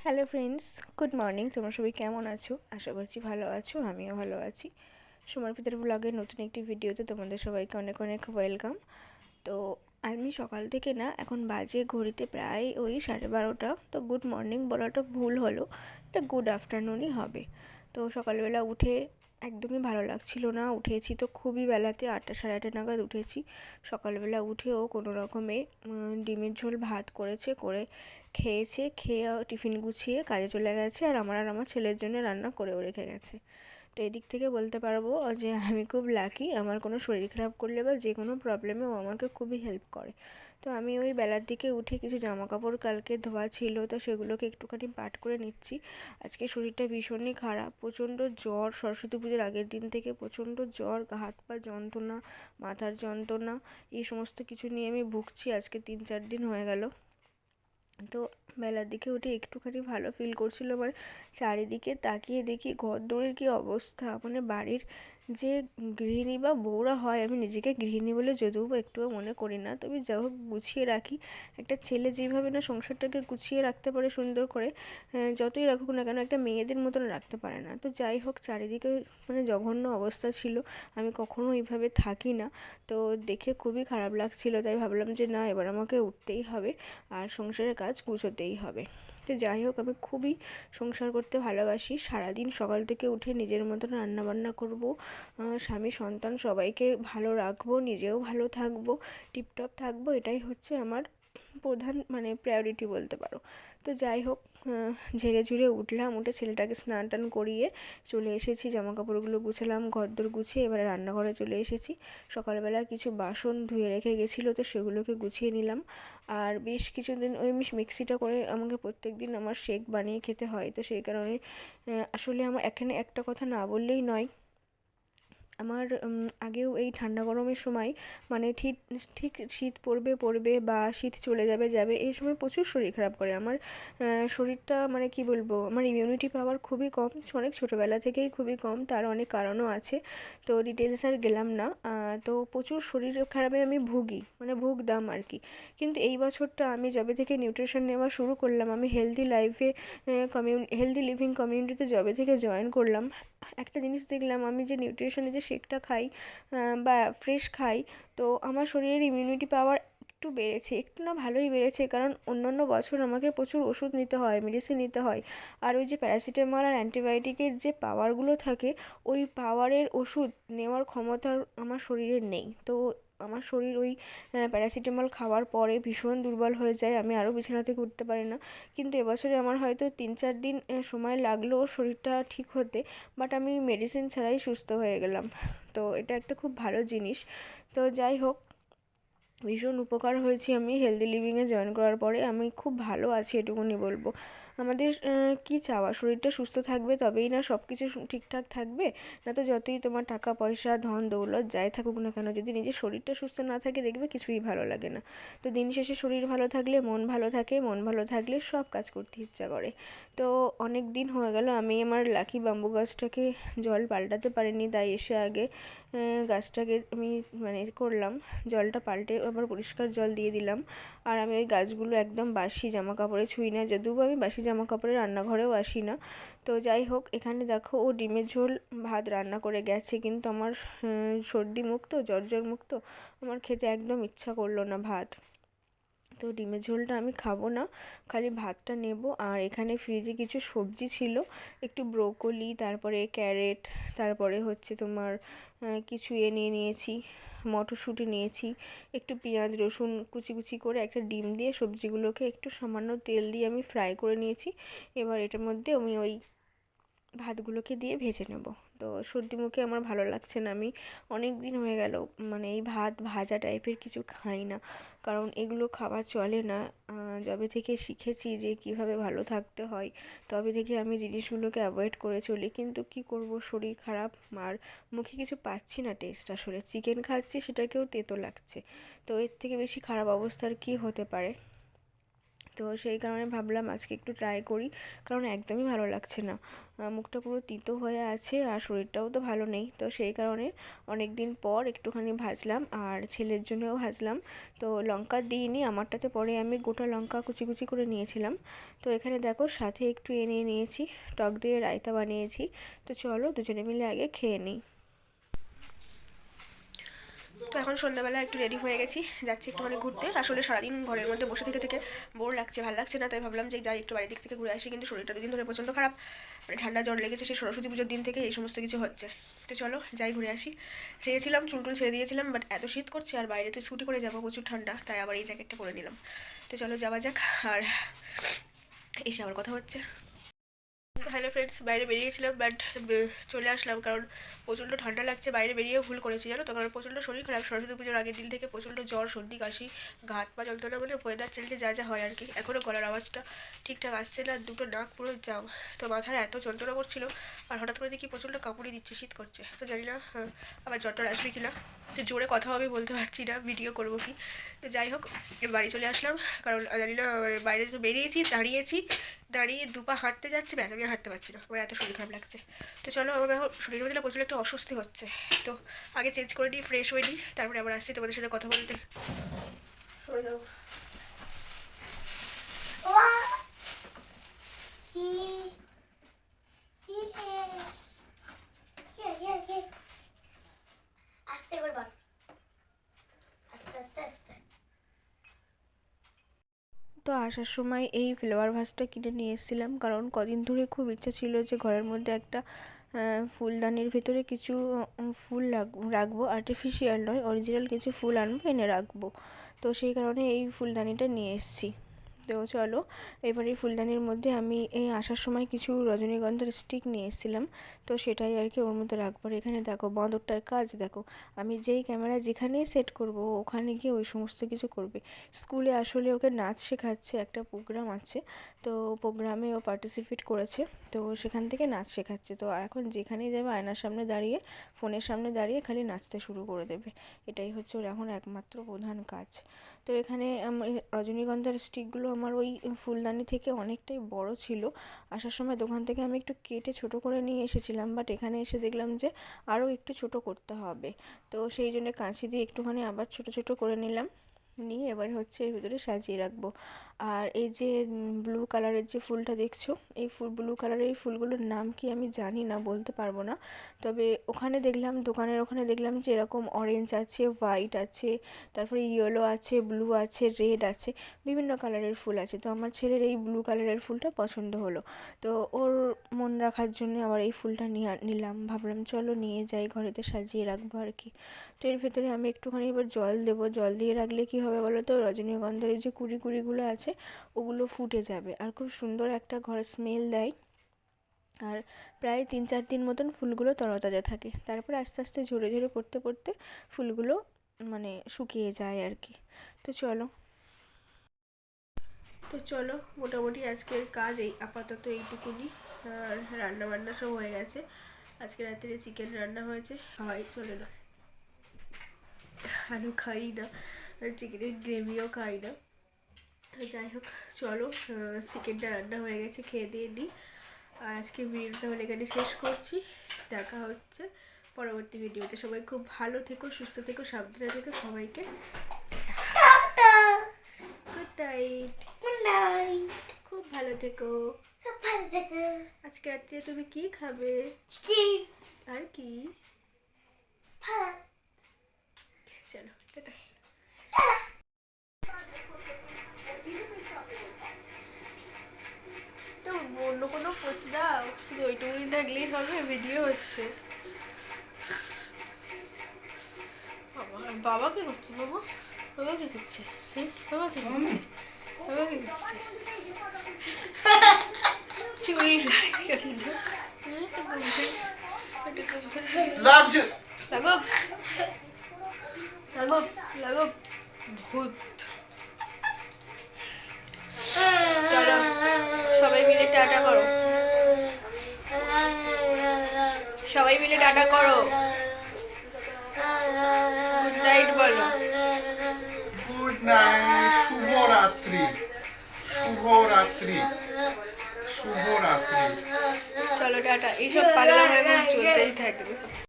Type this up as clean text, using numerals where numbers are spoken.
Hello friends, good morning. তোমরা সবাই কেমন আছো? আশা করছি ভালো আছো, আমিও ভালো আছি। সময় পিতার ব্লগের নতুন একটি ভিডিওতে তোমাদের সবাইকে অনেক অনেক ওয়েলকাম। তো আমি সকাল থেকে না, এখন বাজে ঘড়িতে প্রায় ওই 12:30। তো গুড মর্নিং বলাটা ভুল হলো, এটা গুড আফটারনুনই হবে। তো সকালবেলা উঠে একদমই ভালো লাগছিল না। উঠেছি তো খুবই বেলাতে, 8টা সাড়ে 8টা নাগাদ উঠেছি। সকালবেলা উঠেও কোনো রকমে ডিমের ঝোল ভাত করেছে, করে খেয়েছে, খেয়ে টিফিন গুছিয়ে কাজে চলে গেছে। আর আমার ছেলের জন্য রান্না করেও রেখে গেছে। তো এদিক থেকে বলতে পারবো যে আমি খুব লাকি। আমার কোনো শরীর খারাপ করলে বা যে কোনো প্রবলেমে ও আমাকে খুবই হেল্প করে। তো আমি ওই বেলার দিকে উঠে কিছু জামাকাপড় কালকে ধোয়া ছিল, তো সেগুলোকে একটুখানি পাট করে নিচ্ছি। আজকে শরীরটা ভীষণই খারাপ, প্রচণ্ড জ্বর। সরস্বতী পুজোর আগের দিন থেকে প্রচণ্ড জ্বর, হাত পা যন্ত্রণা, মাথার যন্ত্রণা, এই সমস্ত কিছু নিয়ে আমি ভুগছি। আজকে 3-4 দিন হয়ে গেল। তো বেলার দিকে উঠে একটুখানি ভালো ফিল করছিল। আমার চারিদিকে তাকিয়ে দেখি ঘরদোরের কী অবস্থা। মানে বাড়ির যে গৃহিণী বা বউরা হয়, আমি নিজেকে গৃহিণী বলে যদিও বা একটুও মনে করি না, তবে যা হোক গুছিয়ে রাখি। একটা ছেলে যেভাবে না সংসারটাকে গুছিয়ে রাখতে পারে সুন্দর করে, যতই রাখুক না কেন একটা মেয়েদের মতন রাখতে পারে না। তো যাই হোক, চারিদিকে মানে জঘন্য অবস্থা ছিল। আমি কখনো এইভাবে থাকি না। তো দেখে খুবই খারাপ লাগছিল, তাই ভাবলাম যে না, এবার আমাকে উঠতেই হবে আর সংসারের কাজ গুছোতেই হবে। তো যাই হোক, আমি খুবই সংসার করতে ভালোবাসি। সারাদিন সকাল থেকে উঠে নিজের মতন রান্নাবান্না করব, স্বামী সন্তান সবাইকে ভালো রাখবো, নিজেও ভালো থাকবো, টিপটপ থাকবো, এটাই হচ্ছে আমার প্রধান মানে প্রায়োরিটি বলতে পারো। তো যাই হোক, ঝেড়ে ঝুড়ে উঠলাম, উঠে ছেলেটাকে স্নান টান করিয়ে চলে এসেছি। জামা কাপড়গুলো গুছালাম, ঘরদোর গুছিয়ে এবারে রান্নাঘরে চলে এসেছি। সকালবেলা কিছু বাসন ধুয়ে রেখে গেছিলো, তো সেগুলোকে গুছিয়ে নিলাম। আর বেশ কিছুদিন ওই মিক্সিটা করে আমাকে প্রত্যেক দিন আমার শেক বানিয়ে খেতে হয়। তো সেই কারণে আসলে আমার এখানে একটা কথা না বললেই নয়। আমার আগেও এই ঠান্ডা গরমের সময় মানে ঠিক ঠিক শীত পড়বে বা শীত চলে যাবে এই সময় প্রচুর শরীর খারাপ করে আমার। শরীরটা মানে কি বলবো, আমার ইমিউনিটি পাওয়ার খুবই কম, অনেক ছোটোবেলা থেকেই খুবই কম। তার অনেক কারণও আছে, তো ডিটেলস আর গেলাম না। তো প্রচুর শরীর খারাপে আমি ভুগি, মানে ভুগতাম আর কি। কিন্তু এই বছরটা আমি যবে থেকে নিউট্রিশন নেওয়া শুরু করলাম, আমি হেলদি লাইফে হেলদি লিভিং কমিউনিটিতে যবে থেকে জয়েন করলাম, একটা জিনিস দেখলাম, আমি যে নিউট্রিশনে যে শেকটা খাই বা ফ্রেশ খাই, তো আমার শরীরের ইমিউনিটি পাওয়ার একটু বেড়েছে, একটু না ভালোই বেড়েছে। কারণ অন্যান্য বছর আমাকে প্রচুর ওষুধ নিতে হয়, মেডিসিন নিতে হয়। আর ওই যে প্যারাসিটামল আর অ্যান্টিবায়োটিকের যে পাওয়ারগুলো থাকে, ওই পাওয়ারের ওষুধ নেওয়ার ক্ষমতা আমার শরীরে নেই। তো আমার শরীর ওই প্যারাসিটামল খাওয়ার পরে ভীষণ দুর্বল হয়ে যায়, আমি আরও বিছানা থেকে উঠতে পারি না। কিন্তু এবছরে আমার হয়তো 3-4 দিন সময় লাগলো শরীরটা ঠিক হতে, বাট আমি মেডিসিন ছাড়াই সুস্থ হয়ে গেলাম। তো এটা একটা খুব ভালো জিনিস। তো যাই হোক, ভীষণ উপকার হয়েছি আমি হেলদি লিভিংয়ে জয়েন করার পরে। আমি খুব ভালো আছি, এটুকুনি বলবো। আমাদের কী চাওয়া, শরীরটা সুস্থ থাকবে তবেই না সব কিছু ঠিকঠাক থাকবে। না তো যতই তোমার টাকা পয়সা ধন দৌলত যাই থাকুক না কেন, যদি নিজের শরীরটা সুস্থ না থাকে, দেখবে কিছুই ভালো লাগে না। তো দিন শেষে শরীর ভালো থাকলে মন ভালো থাকে, মন ভালো থাকলে সব কাজ করতে ইচ্ছা করে। তো অনেক দিন হয়ে গেল আমি আমার লাকি বাম্বু গাছটাকে জল পাল্টাতে পারিনি, তাই এসে আগে গাছটাকে আমি মানে করলাম, জলটা পাল্টে আবার পরিষ্কার জল দিয়ে দিলাম। আর আমি ওই গাছগুলো একদম বাসি জামা কাপড়ে ছুঁই না, যদিও আমি বাসি জামা কাপড়ে রান্নাঘরেও আসি না। তো যাই হোক, এখানে দেখো ও ডিমের ঝোল ভাত রান্না করে গেছে, কিন্তু আমার সর্দি মুক্ত জ্বর মুক্ত, আমার খেতে একদম ইচ্ছা করলো না ভাত। তো ডিমের ঝোলটা আমি খাবো না, খালি ভাতটা নেব। আর এখানে ফ্রিজে কিছু সবজি ছিল, একটু ব্রোকলি, তারপরে ক্যারেট, তারপরে হচ্ছে তোমার কিছু নিয়ে নিয়েছি, মটরশুঁটি নিয়েছি, একটু পেঁয়াজ রসুন কুচি কুচি করে একটা ডিম দিয়ে সবজিগুলোকে একটু সামান্য তেল দিয়ে আমি ফ্রাই করে নিয়েছি। এবার এটার মধ্যে আমি ওই ভাতগুলোকে দিয়ে ভেজে নেব। তো সর্দি মুখে আমার ভালো লাগছে না, আমি অনেক দিন হয়ে গেল মানে এই ভাত ভাজা টাইপের কিছু খাই না, কারণ এগুলো খাওয়া চলে না। যবে থেকে শিখেছি যে কিভাবে ভালো থাকতে হয়, তবে থেকে আমি জিনিসগুলোকে অ্যাভয়েড করে চলি। কিন্তু কি করব, শরীর খারাপ আর মুখে কিছু পাচ্ছি না টেস্ট। আসলে চিকেন খাচ্ছি, সেটাকেও তেতো লাগছে। তো এর থেকে বেশি খারাপ অবস্থার কি হতে পারে। তো সেই কারণে ভাবলাম আজকে একটু ট্রাই করি, কারণ একদমই ভালো লাগছে না, মুখটা পুরো তিতো হয়ে আছে আর শরীরটাও তো ভালো নেই। তো সেই কারণে অনেক দিন পর একটুখানি ভাজলাম আর ছেলের জন্যও ভাজলাম। তো লঙ্কা দিইনি আমারটাতে, পরে আমি গোটা লঙ্কা কুচি কুচি করে নিয়েছিলাম। তো এখানে দেখো সাথে একটু নিয়েছি টক দিয়ে রায়তা বানিয়েছি। তো চলো দুজনে মিলে আগে খেয়ে নিই। তো এখন সন্ধ্যাবেলা একটু রেডি হয়ে গেছি, যাচ্ছি একটুখানি ঘুরতে। আসলে সারাদিন ঘরের মধ্যে বসে থেকে থেকে বোর লাগছে, ভালো লাগছে না, তাই ভাবলাম যে যাই একটু বাড়ির দিক থেকে ঘুরে আসি। কিন্তু শরীরটা দুদিন ধরে প্রচণ্ড খারাপ, মানে ঠান্ডা জ্বর লেগেছে সেই সরস্বতী পুজোর দিন থেকে এই সমস্ত কিছু হচ্ছে। তো চলো যাই ঘুরে আসি। চেয়েছিলাম চুলটুল ছেড়ে দিয়েছিলাম, বাট এত শীত করছে আর বাইরে তো স্কুটি করে যাবো, প্রচুর ঠান্ডা, তাই আবার এই জ্যাকেটটা পরে নিলাম। তো চলো যাওয়া যাক, আর এসে আবার কথা হচ্ছে। হ্যালো ফ্রেন্ডস, বাইরে বেরিয়েছিলাম বাট চলে আসলাম, কারণ প্রচণ্ড ঠান্ডা লাগছে। বাইরে বেরিয়েও ভুল করেছি জানো তো, কারণ প্রচণ্ড শরীর খারাপ। সরস্বতী পুজোর আগের দিন থেকে প্রচণ্ড জ্বর, সর্দি, কাশি, গা হাত পা যন্ত্রণা, মানে ওয়েদার চলছে যা যা হয় আর কি। এখনও গলার আওয়াজটা ঠিকঠাক আসছে না, দুটো নাক পুরো জাম। তো মাথার এত যন্ত্রণা করছিল, আর হঠাৎ করে দেখি প্রচণ্ড কাঁপুনি দিচ্ছে, শীত করছে। তো জানি না আবার জ্বরটা আসবে কিনা, তো জোরে কথাও আমি বলতে পারছি না, ভিডিও করবো কি। তো যাই হোক বাড়ি চলে আসলাম, কারণ জানি না বাইরে তো বেরিয়েছি, দাঁড়িয়ে দুপা হাঁটতে যাচ্ছে, ব্যাস আমি হাঁটতে পারছি না, আমার এত শরীর খারাপ লাগছে। তো চলো আমার এখন শরীরের মধ্যে প্রচুর একটা অস্বস্তি হচ্ছে। তো আগে চেঞ্জ করে নিই, ফ্রেশ হয়ে নিই, তারপরে আবার আসছি তোমাদের সাথে কথা বলতে। তো আসার সময় এই ফ্লাওয়ার ভাসটা কিনে নিয়ে এসেছিলাম, কারণ কদিন ধরে খুব ইচ্ছা ছিল যে ঘরের মধ্যে একটা ফুলদানির ভেতরে কিছু ফুল রাখবো, আর্টিফিশিয়াল নয়, অরিজিনাল কিছু ফুল আনবো, এনে রাখবো। তো সেই কারণে এই ফুলদানিটা নিয়ে এসেছি। তো চলো এবার এই ফুলদানির মধ্যে আমি এই আসার সময় কিছু রজনীগন্ধার স্টিক নিয়ে এসেছিলাম, তো সেটাই আর কি ওর মধ্যে রাখবো। এখানে দেখো বাঁদরটার কাজ দেখো, আমি যেই ক্যামেরা যেখানেই সেট করব ওখানে গিয়ে ওই সমস্ত কিছু করবে। স্কুলে আসলে ওকে নাচ শেখাচ্ছে, একটা প্রোগ্রাম আছে, তো প্রোগ্রামে ও পার্টিসিপেট করেছে, তো সেখান থেকে নাচ শেখাচ্ছে। তো এখন যেখানেই যাবে আয়নার সামনে দাঁড়িয়ে, ফোনের সামনে দাঁড়িয়ে খালি নাচতে শুরু করে দেবে, এটাই হচ্ছে ওর এখন একমাত্র প্রধান কাজ। তো এখানে রজনীগন্ধার স্টিকগুলো আমার ওই ফুলদানি থেকে অনেকটাই বড় ছিল। আসার সময় দোকান থেকে আমি একটু কেটে ছোট করে নিয়ে এসেছিলাম, বাট এখানে এসে দেখলাম যে আরও একটু ছোট করতে হবে। তো সেই জন্য কাঁচি দিয়ে একটুখানি আবার ছোট ছোট করে নিলাম, নিয়ে এবার হচ্ছে এর ভিতরে সাজিয়ে রাখবো। আর এই যে ব্লু কালারের যে ফুলটা দেখছো, এই ব্লু কালারের এই ফুলগুলোর নাম কি আমি জানি না, বলতে পারবো না। তবে ওখানে দেখলাম, দোকানের ওখানে দেখলাম যে এরকম অরেঞ্জ আছে, হোয়াইট আছে, তারপরে ইয়েলো আছে, ব্লু আছে, রেড আছে, বিভিন্ন কালারের ফুল আছে। তো আমার ছেলের এই ব্লু কালারের ফুলটা পছন্দ হলো, তো ওর মন রাখার জন্য আবার এই ফুলটা নিলাম, ভাবলাম চলো নিয়ে যাই, ঘরেতে সাজিয়ে রাখবো আর কি। তো এর ভেতরে আমি একটুখানি এবার জল দেবো, জল দিয়ে রাখলে কী হবে বলো তো, রজনীগন্ধার যে কুড়িগুলো আছে ওগুলো ফুটে যাবে, আর খুব সুন্দর একটা ঘরের স্মেল দেয়। আর প্রায় 3-4 দিন মতন ফুলগুলো তরতাজা থাকে, তারপরে আস্তে আস্তে ঝরে ঝরে পড়তে পড়তে ফুলগুলো মানে শুকিয়ে যায় আর কি। তো চলো মোটামুটি আজকের কাজ এই আপাতত এইটুকুনি, আর রান্না বান্না সব হয়ে গেছে। আজকে রাত্রে চিকেন রান্না হয়েছে, খাওয়াই চলে না, আলু খাই না, চিকেনের গ্রেভিও খাই না। যাই হোক চলো, চিকেনটা রান্না হয়ে গেছে, খেয়ে দিয়ে নিই। আর আজকে ভিডিওটা তাহলে এখানে শেষ করছি, দেখা হচ্ছে পরবর্তী ভিডিওতে। সবাই খুব ভালো থেকো, সুস্থ থেকো, সাবধানে থেকো, সবাইকে গুড নাইট। খুব ভালো থেকো। আজকে রাত্রে তুমি কি খাবে? আর কি? চলো টাটা। তো অন্য কোনো পোচ দাও, শুধু ওইটুকুনি থাকলেই হবে, ভিডিও হচ্ছে। বাবা কি করছে? বাবা কি করছে? বাবা কি করছে? বাবা কি করছে? চুরি লাগো ভূত। চলো সবাই মিলে টাটা করো, সবাই মিলে টাটা করো, গুড নাইট বলো। গুড নাইট, শুভরাত্রি। শুভরাত্রি। শুভরাত্রি। চলো টাটা, এইসব পাগলামো এখন চলতেই থাকবে।